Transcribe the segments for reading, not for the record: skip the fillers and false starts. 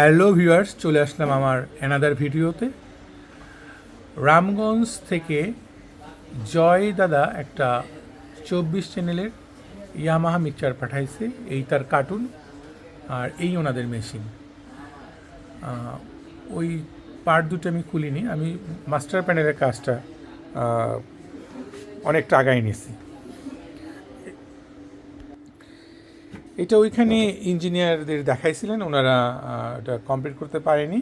Hello viewers, চলে আসলাম আমার another ভিডিওতে। রামগঞ্জ থেকে জয় দাদা একটা 24 চ্যানেলের ইয়ামাহা মিক্সচার পাঠাইছে। এই তার কার্টুন আর এই ওনাদের মেশিন। ওই পার্ট দুটো আমি খুলিনি, আমি মাস্টার প্যানেলের কাজটা অনেকটা আগায় নিয়েছি। এটা ওইখানে ইঞ্জিনিয়ারদের দেখাইছিলেন, ওনারা এটা কমপ্লিট করতে পারেনি,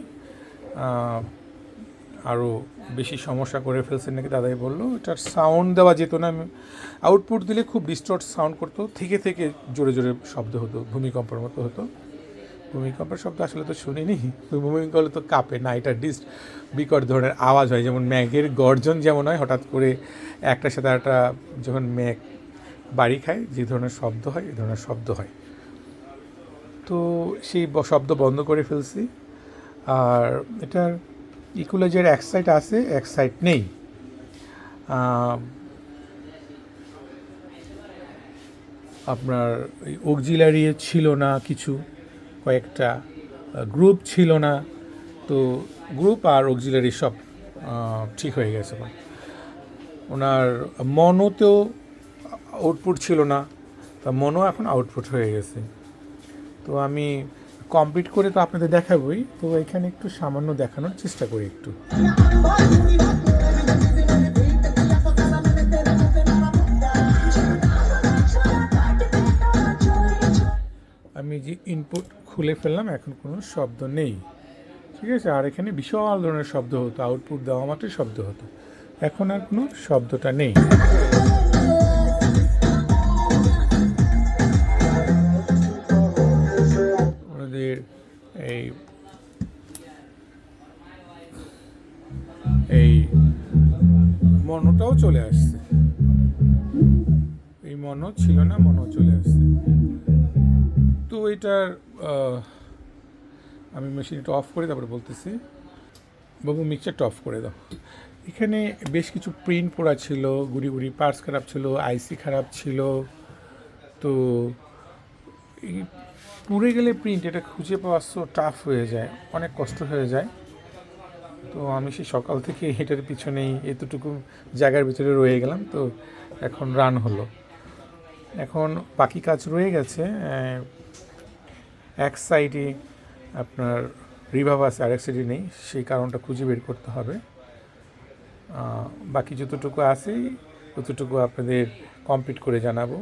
আরও বেশি সমস্যা করে ফেলছেন নাকি দাদাই বললো। এটার সাউন্ড দেওয়া যেত না, আউটপুট দিলে খুব ডিস্টর্ট সাউন্ড করতো, থেকে থেকে জোরে জোরে শব্দ হতো, ভূমিকম্পের মতো হতো। ভূমিকম্পের শব্দ আসলে তো শুনিনি, ভূমিকম্প হলে তো কাঁপে না, এটা বিকট ধরনের আওয়াজ হয়, যেমন ম্যাগের গর্জন যেমন হয়, হঠাৎ করে একটার সাথে একটা যখন ম্যাগ বাড়ি খায় যে ধরনের শব্দ হয়, এই ধরনের শব্দ হয়। তো সেই শব্দ বন্ধ করে ফেলছি। আর এটার ইকুলাইজার এক সাইড আছে, এক সাইড নেই। আপনার অক্সিলারি ছিল না, কিছু কয়েকটা গ্রুপ ছিল না, তো গ্রুপ আর অক্সিলারি সব ঠিক হয়ে গেছে। ওনার মনোতেও আউটপুট ছিল না, তা মনো এখন আউটপুট হয়ে গেছে। তো আমি কমপ্লিট করে তো আপনাদের দেখাবই, তো এখানে একটু সামান্য দেখানোর চেষ্টা করি একটু। আমি যে ইনপুট খুলে ফেললাম, এখন কোনো শব্দ নেই, ঠিক আছে। আর এখানে বিশাল ধরনের শব্দ হতো, আউটপুট দেওয়া মাত্রই শব্দ হতো, এখন আর কোনো শব্দটা নেই। ওদের এই মনোটাও চলে আসছে, এই মনো ছিল না, মনো চলে আসছে। তো এটার আমি মেশিনটা অফ করে তারপরে বলতেছি, বাবু মিক্সচারটা অফ করে দাও। এখানে বেশ কিছু প্রিন্ট পড়া ছিল, গুড়ি গুড়ি পার্টস খারাপ ছিল, আইসি খারাপ ছিল। তো এই পুড়ে গেলে প্রিন্ট এটা খুঁজে পাওয়া সো টাফ হয়ে যায়, অনেক কষ্ট হয়ে যায়। তো আমি সেই সকাল থেকে এটার পিছনেই এতটুকু জায়গার ভিতরে রয়ে গেলাম। তো এখন রান হলো, এখন বাকি কাজ রয়ে গেছে। এক সাইডে আপনার রিভাব আছে, আরেক সাইডে নেই, সেই কারণটা খুঁজে বের করতে হবে। বাকি যতটুকু আছে ততটুকু আপনাদের কমপ্লিট করে জানাবো,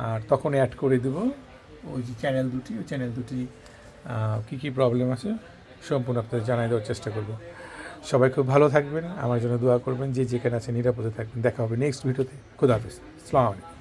আর তখন অ্যাড করে দেবো ওই যে চ্যানেল দুটি, ওই চ্যানেল দুটি কী কী প্রবলেম আছে সম্পূর্ণ আপনাদের জানাই দেওয়ার চেষ্টা করব। সবাই খুব ভালো থাকবেন, আমার জন্য দোয়া করবেন, যে যেখানে আছে নিরাপদে থাকবেন। দেখা হবে নেক্সট ভিডিওতে। খুদা হাফেজ, আসসালামু আলাইকুম।